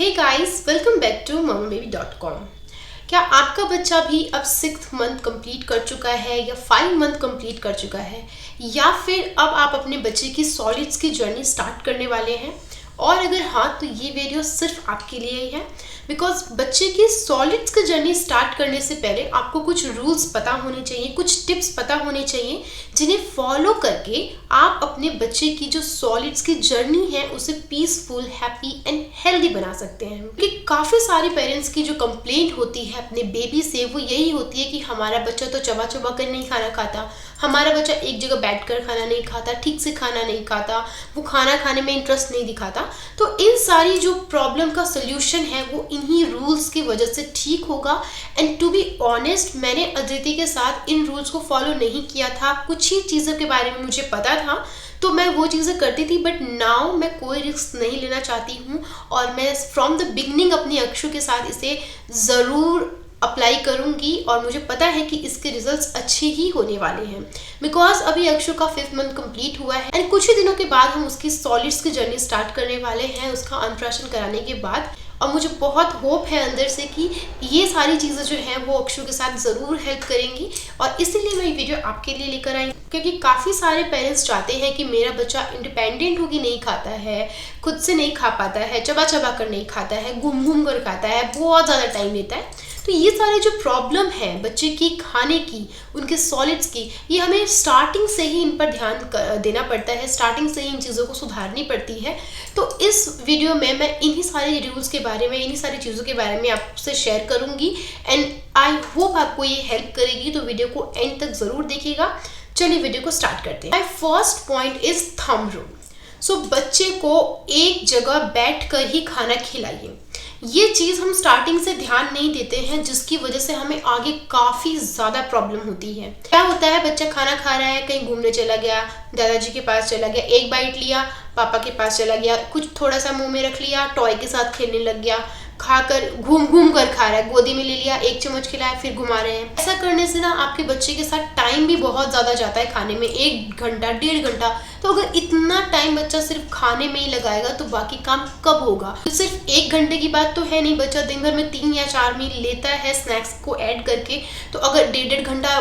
Hey guys, welcome back to mamababy.com। क्या आपका बच्चा भी अब 6th मंथ कंप्लीट कर चुका है या 5 मंथ कंप्लीट कर चुका है, या फिर अब आप अपने बच्चे की सॉलिड्स की जर्नी स्टार्ट करने वाले हैं? और अगर हाँ, तो ये वीडियो सिर्फ आपके लिए ही है, बिकॉज बच्चे की सॉलिड्स की जर्नी स्टार्ट करने से पहले आपको कुछ रूल्स पता होने चाहिए, कुछ टिप्स पता होने चाहिए जिन्हें फॉलो करके आप अपने बच्चे की जो सॉलिड्स की जर्नी है उसे पीसफुल, हैप्पी एंड हेल्दी बना सकते हैं। क्योंकि काफ़ी सारे पेरेंट्स की जो कंप्लेंट होती है अपने बेबी से वो यही होती है कि हमारा बच्चा तो चबा चबा कर नहीं खाना खाता, हमारा बच्चा एक जगह बैठकर खाना नहीं खाता, ठीक से खाना नहीं खाता, वो खाना खाने में इंटरेस्ट नहीं दिखाता। तो इन सारी जो प्रॉब्लम का सोल्यूशन है वो इन्हीं रूल्स की वजह से ठीक होगा। एंड टू बी ऑनेस्ट, मैंने अदिति के साथ इन रूल्स को फॉलो नहीं किया था। कुछ ही चीज़ों के बारे में मुझे पता था तो मैं वो चीज़ें करती थी, बट नाउ मैं कोई रिस्क नहीं लेना चाहती हूँ और मैं फ्रॉम द बिगनिंग अपनी अक्षु के साथ इसे ज़रूर अप्लाई करूंगी और मुझे पता है कि इसके रिजल्ट्स अच्छे ही होने वाले हैं। बिकॉज अभी अक्षु का 5th मंथ कंप्लीट हुआ है एंड कुछ ही दिनों के बाद हम उसकी सॉलिड्स की जर्नी स्टार्ट करने वाले हैं उसका अन्नप्राशन कराने के बाद। और मुझे बहुत होप है अंदर से कि ये सारी चीज़ें जो हैं वो अक्षु के साथ ज़रूर हेल्प करेंगी, और इसीलिए मैं ये वीडियो आपके लिए लेकर आई। क्योंकि काफ़ी सारे पेरेंट्स चाहते हैं कि मेरा बच्चा इंडिपेंडेंट होकर नहीं खाता है, खुद से नहीं खा पाता है, चबा चबा कर नहीं खाता है, घूम घूम कर खाता है, बहुत ज़्यादा टाइम लेता है। तो ये सारे जो प्रॉब्लम है बच्चे की खाने की, उनके सॉलिड्स की, ये हमें स्टार्टिंग से ही इन पर ध्यान देना पड़ता है, स्टार्टिंग से ही इन चीज़ों को सुधारनी पड़ती है। तो इस वीडियो में मैं इन्हीं सारे रूल्स के बारे में, इन्हीं सारी चीज़ों के बारे में आपसे शेयर करूँगी एंड आई होप आपको ये हेल्प करेगी। तो वीडियो को एंड तक ज़रूर देखिएगा। चलिए वीडियो को स्टार्ट करते हैं। My first point is thumb rule. So बच्चे को एक जगह बैठ कर ही खाना खिलाइए। ये चीज़ हम स्टार्टिंग से ध्यान नहीं देते हैं, जिसकी वजह से हमें आगे काफ़ी ज़्यादा प्रॉब्लम होती है। क्या होता है, बच्चा खाना खा रहा है, कहीं घूमने चला गया, दादाजी के पास चला गया, एक बाइट लिया, पापा के पास चला गया, कुछ थोड़ा सा मुंह में रख लिया, टॉय के साथ खेलने लग गया, खाकर घूम घूम कर खा रहा है, गोदी में ले लिया, एक चम्मच खिलाया, फिर घुमा रहे हैं। ऐसा करने से ना आपके बच्चे के साथ टाइम भी बहुत ज़्यादा जाता है खाने में, 1 घंटा 1.5 घंटा। तो अगर इतना टाइम बच्चा सिर्फ खाने में ही लगाएगा तो बाकी काम कब होगा? तो सिर्फ 1 घंटे की बात तो है नहीं, बच्चा दिन भर में 3 या 4 मील लेता है स्नैक्स को ऐड करके। तो अगर 1.5 घंटा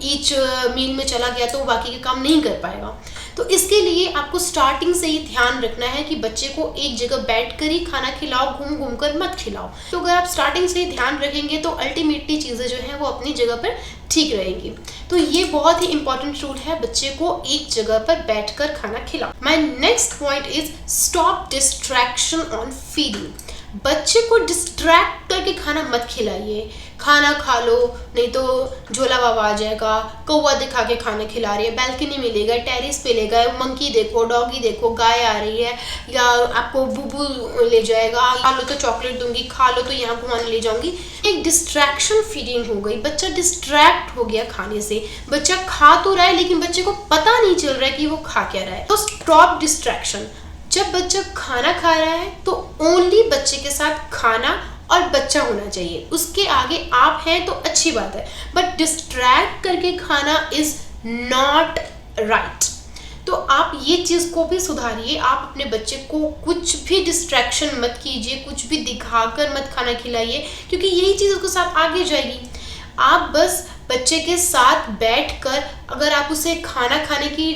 ईच मील में चला गया तो बाकी के काम नहीं कर पाएगा। तो इसके लिए आपको स्टार्टिंग से ही ध्यान रखना है कि बच्चे को एक जगह बैठकर ही खाना खिलाओ, घूम घूम कर मत खिलाओ। तो अगर आप स्टार्टिंग से ही ध्यान रखेंगे तो अल्टीमेटली चीज़ें जो हैं वो अपनी जगह पर ठीक रहेंगी। तो ये बहुत ही इंपॉर्टेंट रूल है, बच्चे को एक जगह पर बैठकर खाना खिलाओ। My next point is stop distraction on feeding. बच्चे को डिस्ट्रैक्ट करके खाना मत खिलाइए। खाना खा लो, नहीं तो झोला बाबा आ जाएगा, कौवा दिखा के खाना खिला रही है, बैल्कनी में ले गए, टेरिस पे ले गए, मंकी देखो, डॉगी देखो, गाय आ रही है, या आपको बुबू ले जाएगा, खा लो तो चॉकलेट दूंगी, खा लो तो यहाँ घुमाने ले जाऊंगी। एक डिस्ट्रैक्शन फीडिंग हो गई, बच्चा डिस्ट्रैक्ट हो गया खाने से। बच्चा खा तो रहा है लेकिन बच्चे को पता नहीं चल रहा है कि वो खा क्या रहा है। तो स्टॉप डिस्ट्रैक्शन। जब बच्चा खाना खा रहा है तो ओनली बच्चे के साथ खाना और बच्चा होना चाहिए, उसके आगे आप हैं तो अच्छी बात है, बट डिस्ट्रैक्ट करके खाना इज नॉट राइट। तो आप ये चीज़ को भी सुधारिए। आप अपने बच्चे को कुछ भी डिस्ट्रैक्शन मत कीजिए, कुछ भी दिखाकर मत खाना खिलाइए, क्योंकि यही चीज़ उसके साथ आगे जाएगी। आप बस बच्चे के साथ बैठकर अगर आप उसे खाना खाने की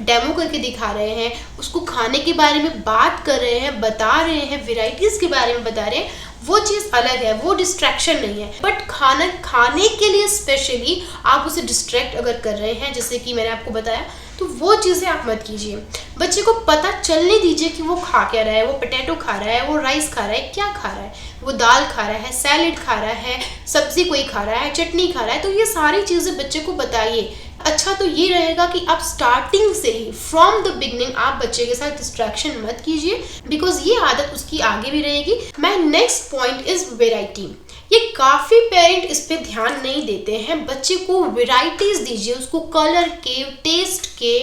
डेमो करके दिखा रहे हैं, उसको खाने के बारे में बात कर रहे हैं, बता रहे हैं, वेराइटीज़ के बारे में बता रहे हैं, वो चीज़ अलग है, वो डिस्ट्रैक्शन नहीं है। बट खाना खाने के लिए स्पेशली आप उसे डिस्ट्रैक्ट अगर कर रहे हैं, जैसे कि मैंने आपको बताया, तो वो चीज़ें आप मत कीजिए। बच्चे को पता चलने दीजिए कि वो खा क्या रहा है। वो पोटैटो खा रहा है, वो राइस खा रहा है, क्या खा रहा है, वो दाल खा रहा है, सैलेड खा रहा है, सब्जी कोई खा रहा है, चटनी खा रहा है। तो ये सारी चीज़ें बच्चे को बताइए। अच्छा तो ये रहेगा कि आप स्टार्टिंग से ही फ्रॉम द बिगनिंग आप बच्चे के साथ डिस्ट्रैक्शन मत कीजिए, बिकॉज ये आदत उसकी आगे भी रहेगी। My next point is variety. ये काफ़ी पेरेंट इस पे ध्यान नहीं देते हैं। बच्चे को वेराइटीज़ दीजिए, उसको कलर के, टेस्ट के,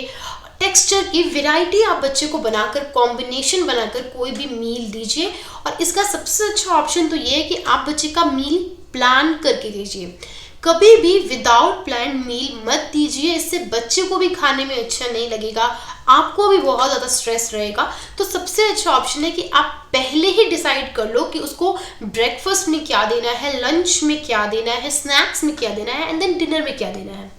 टेक्सचर की वेराइटी आप बच्चे को बनाकर, कॉम्बिनेशन बनाकर कोई भी मील दीजिए। और इसका सबसे अच्छा ऑप्शन तो ये है कि आप बच्चे का मील प्लान करके दीजिए। कभी भी विदाउट प्लान मील मत दीजिए, इससे बच्चे को भी खाने में अच्छा नहीं लगेगा, आपको भी बहुत ज़्यादा स्ट्रेस रहेगा। तो सबसे अच्छा ऑप्शन है कि आप पहले ही डिसाइड कर लो कि उसको ब्रेकफास्ट में क्या देना है, लंच में क्या देना है, स्नैक्स में क्या देना है, एंड देन डिनर में क्या देना है।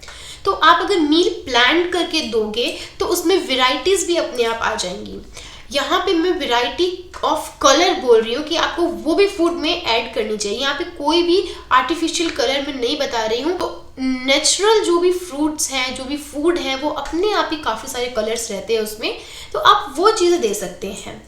तो आप अगर मील प्लान करके दोगे तो उसमें वेराइटीज़ भी अपने आप आ जाएंगी। यहाँ पे मैं वैरायटी ऑफ कलर बोल रही हूँ कि आपको वो भी फूड में ऐड करनी चाहिए। यहाँ पे कोई भी आर्टिफिशियल कलर मैं नहीं बता रही हूँ। तो नेचुरल जो भी फ्रूट्स हैं, जो भी फूड है, वो अपने आप ही काफ़ी सारे कलर्स रहते हैं उसमें, तो आप वो चीज़ें दे सकते हैं।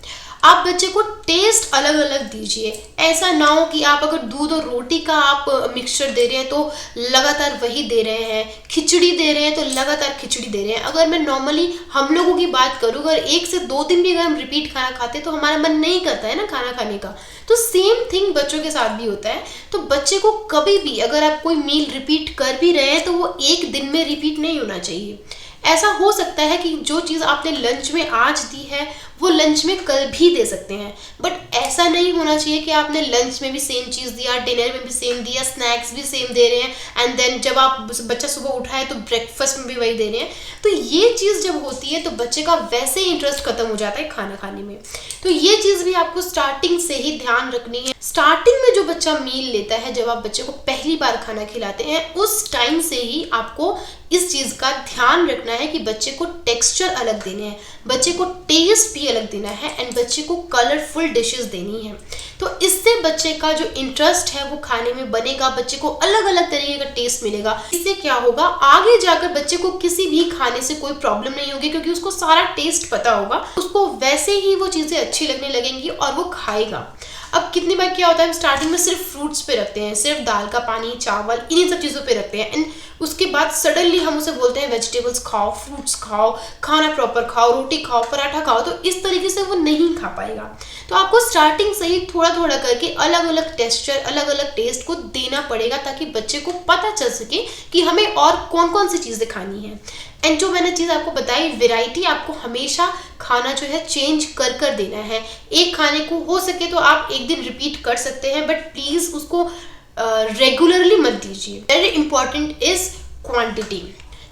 आप बच्चे को टेस्ट अलग अलग दीजिए। ऐसा ना हो कि आप अगर दूध और रोटी का आप मिक्सचर दे रहे हैं तो लगातार वही दे रहे हैं, खिचड़ी दे रहे हैं तो लगातार खिचड़ी दे रहे हैं। अगर मैं नॉर्मली हम लोगों की बात करूँ, अगर 1 से 2 दिन भी अगर हम रिपीट खाना खाते हैं तो हमारा मन नहीं करता है ना खाना खाने का। तो सेम थिंग बच्चों के साथ भी होता है। तो बच्चे को कभी भी अगर आप कोई मील रिपीट कर भी रहे हैं तो वो 1 दिन में रिपीट नहीं होना चाहिए। ऐसा हो सकता है कि जो चीज़ आपने लंच में आज दी है वो लंच में कल भी दे सकते हैं, बट ऐसा नहीं होना चाहिए कि आपने लंच में भी सेम चीज़ दिया, डिनर में भी सेम दिया, स्नैक्स भी सेम दे रहे हैं, एंड देन जब आप बच्चा सुबह उठा है तो ब्रेकफास्ट में भी वही दे रहे हैं। तो ये चीज़ जब होती है तो बच्चे का वैसे ही इंटरेस्ट खत्म हो जाता है खाना खाने में। तो ये चीज़ भी आपको स्टार्टिंग से ही ध्यान रखनी है। स्टार्टिंग में जो बच्चा मील लेता है, जब आप बच्चे को पहली बार खाना खिलाते हैं, उस टाइम से ही आपको इस चीज़ का ध्यान रखना है कि बच्चे को टेक्सचर अलग देने हैं, बच्चे को टेस्ट भी अलग देना है, एंड बच्चे को कलरफुल डिशेस देनी है। तो इससे बच्चे का जो इंटरेस्ट है वो खाने में बनेगा, बच्चे को अलग अलग तरीके का टेस्ट मिलेगा। इससे क्या होगा, आगे जाकर बच्चे को किसी भी खाने से कोई प्रॉब्लम नहीं होगी, क्योंकि उसको सारा टेस्ट पता होगा, उसको वैसे ही वो चीज़ें अच्छी लगने लगेंगी और वो खाएगा। अब कितनी बार क्या होता है, हम स्टार्टिंग में सिर्फ फ्रूट्स पे रखते हैं, सिर्फ दाल का पानी, चावल, इन्हीं सब चीज़ों पे रखते हैं, एंड उसके बाद सडनली हम उसे बोलते हैं वेजिटेबल्स खाओ, फ्रूट्स खाओ, खाना प्रॉपर खाओ, रोटी खाओ, पराठा खाओ। तो इस तरीके से वो नहीं खा पाएगा। तो आपको स्टार्टिंग से ही थोड़ा थोड़ा करके अलग अलग टेक्सचर, अलग अलग टेस्ट को देना पड़ेगा, ताकि बच्चे को पता चल सके कि हमें और कौन कौन सी चीज़ें खानी है। एंड जो मैंने चीज़ आपको बताई, वैरायटी आपको हमेशा खाना जो है चेंज कर कर देना है। एक खाने को हो सके तो आप 1 दिन रिपीट कर सकते हैं, बट प्लीज़ उसको रेगुलरली मत दीजिए। Very important is quantity.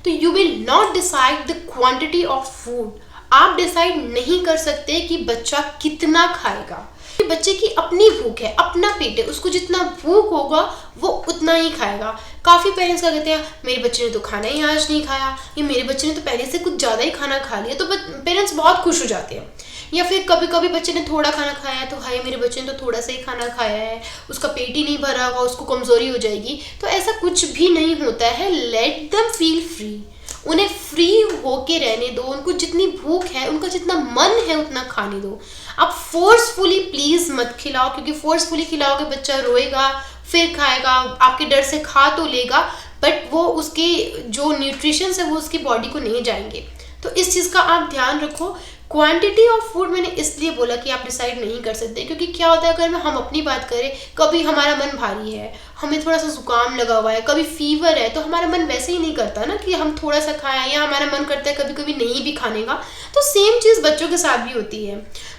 तो you will not decide the quantity of food. आप डिसाइड नहीं कर सकते कि बच्चा कितना खाएगा। बच्चे की अपनी भूख है, अपना पेट है, उसको जितना भूख होगा वो उतना ही खाएगा। काफ़ी पेरेंट्स क्या कहते हैं, मेरे बच्चे ने तो खाना ही आज नहीं खाया, ये मेरे बच्चे ने तो पहले से कुछ ज़्यादा ही खाना खा लिया। तो पेरेंट्स बहुत खुश हो जाते हैं। या फिर कभी कभी बच्चे ने थोड़ा खाना खाया है तो हाय मेरे बच्चे ने तो थोड़ा सा ही खाना खाया है, उसका पेट ही नहीं भरा होगा, उसको कमज़ोरी हो जाएगी। तो ऐसा कुछ भी नहीं होता है। Let them feel free. उन्हें फ्री होके रहने दो, उनको जितनी भूख है, उनका जितना मन है उतना खाने दो। आप फोर्सफुली प्लीज़ मत खिलाओ, क्योंकि फोर्सफुली खिलाओगे बच्चा रोएगा, फिर खाएगा, आपके डर से खा तो लेगा, बट वो उसके जो न्यूट्रिशंस है वो उसकी बॉडी को नहीं जाएंगे। तो इस चीज़ का आप ध्यान रखो। क्वांटिटी ऑफ फूड मैंने इसलिए बोला कि आप डिसाइड नहीं कर सकते, क्योंकि क्या होता है, अगर हम अपनी बात करें, कभी हमारा मन भारी है, हमें थोड़ा सा जुकाम लगा हुआ है, कभी फीवर है, तो हमारा मन वैसे ही नहीं करता ना कि हम थोड़ा सा खाएं, या हमारा मन करता है कभी कभी नहीं भी खाने का। तो सेम चीज़ बच्चों के साथ भी होती है।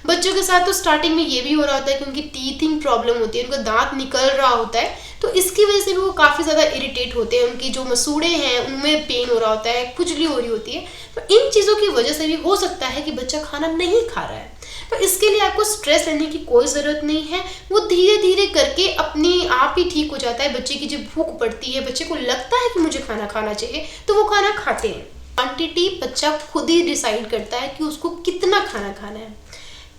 बच्चों के साथ तो स्टार्टिंग में ये भी हो रहा होता है कि उनकी टीथिंग प्रॉब्लम होती है, उनका दांत निकल रहा होता है, तो इसकी वजह से भी वो काफ़ी ज़्यादा इरिटेट होते हैं, उनकी जो मसूड़े हैं उनमें पेन हो रहा होता है, खुजली हो रही होती है। तो इन चीज़ों की वजह से भी हो सकता है कि बच्चा खाना नहीं खा रहा है। तो इसके लिए आपको स्ट्रेस लेने की कोई ज़रूरत नहीं है। वो धीरे धीरे करके अपने आप ही ठीक हो जाता है। बच्चे की जब भूख पड़ती है, बच्चे को लगता है कि मुझे खाना खाना चाहिए, तो वो खाना खाते हैं। क्वांटिटी बच्चा खुद ही डिसाइड करता है कि उसको कितना खाना खाना है।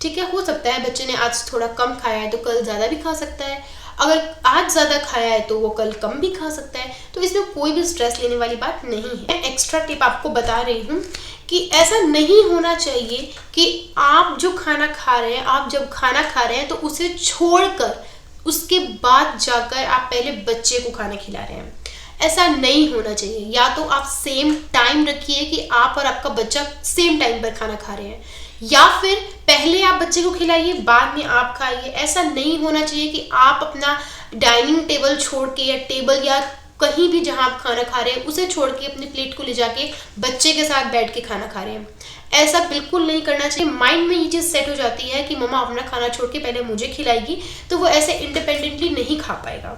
ठीक है, हो सकता है बच्चे ने आज थोड़ा कम खाया है तो कल ज़्यादा भी खा सकता है, अगर आज ज़्यादा खाया है तो वो कल कम भी खा सकता है। तो इसमें कोई भी स्ट्रेस लेने वाली बात नहीं है। मैं एक्स्ट्रा टिप आपको बता रही हूँ कि ऐसा नहीं होना चाहिए कि आप जो खाना खा रहे हैं, आप जब खाना खा रहे हैं तो उसे छोड़कर उसके बाद जाकर आप पहले बच्चे को खाना खिला रहे हैं। ऐसा नहीं होना चाहिए। या तो आप सेम टाइम रखिए कि आप और आपका बच्चा सेम टाइम पर खाना खा रहे हैं, या फिर पहले आप बच्चे को खिलाइए बाद में आप खाइए। ऐसा नहीं होना चाहिए कि आप अपना डाइनिंग टेबल छोड़ के, या टेबल या कहीं भी जहां आप खाना खा रहे हैं उसे छोड़ के अपनी प्लेट को ले जाके बच्चे के साथ बैठ के खाना खा रहे हैं। ऐसा बिल्कुल नहीं करना चाहिए। माइंड में ये चीज़ सेट हो जाती है कि मम्मा अपना खाना छोड़ के पहले मुझे खिलाएगी, तो वो ऐसे इंडिपेंडेंटली नहीं खा पाएगा।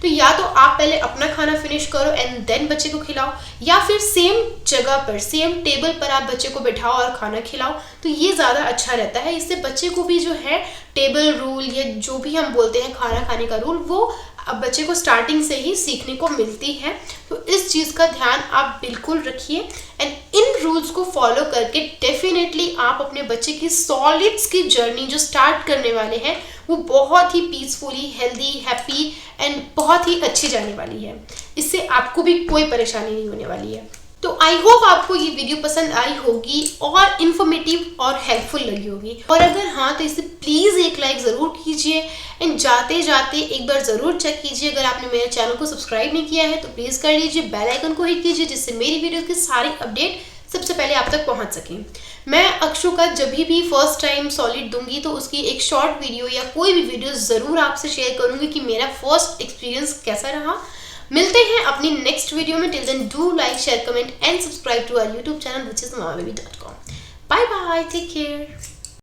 तो या तो आप पहले अपना खाना फिनिश करो एंड देन बच्चे को खिलाओ, या फिर सेम जगह पर सेम टेबल पर आप बच्चे को बिठाओ और खाना खिलाओ, तो ये ज़्यादा अच्छा रहता है। इससे बच्चे को भी जो है टेबल रूल या जो भी हम बोलते हैं खाना खाने का रूल, वो अब बच्चे को स्टार्टिंग से ही सीखने को मिलती है। तो इस चीज़ का ध्यान आप बिल्कुल रखिए एंड इन रूल्स को फॉलो करके डेफिनेटली आप अपने बच्चे की सॉलिड्स की जर्नी जो स्टार्ट करने वाले हैं वो बहुत ही पीसफुली, हेल्दी, हैप्पी एंड बहुत ही अच्छी जाने वाली है। इससे आपको भी कोई परेशानी नहीं होने वाली है। तो आई होप आपको ये वीडियो पसंद आई होगी और इन्फॉर्मेटिव और हेल्पफुल लगी होगी, और अगर हाँ तो इसे प्लीज़ एक लाइक ज़रूर कीजिए एंड जाते जाते एक बार ज़रूर चेक कीजिए अगर आपने मेरे चैनल को सब्सक्राइब नहीं किया है तो प्लीज़ कर लीजिए, बेल आइकन को हिट कीजिए जिससे मेरी वीडियो की सारी अपडेट सबसे पहले आप तक पहुंच सकें। मैं अक्षु का जब भी फर्स्ट टाइम सॉलिड दूंगी तो उसकी एक शॉर्ट वीडियो या कोई भी वीडियो ज़रूर आपसे शेयर करूंगी कि मेरा फर्स्ट एक्सपीरियंस कैसा रहा। मिलते हैं अपनी नेक्स्ट वीडियो में। Till then do like, share, comment and subscribe to our YouTube channel which is mamababy.com. Bye bye, take care.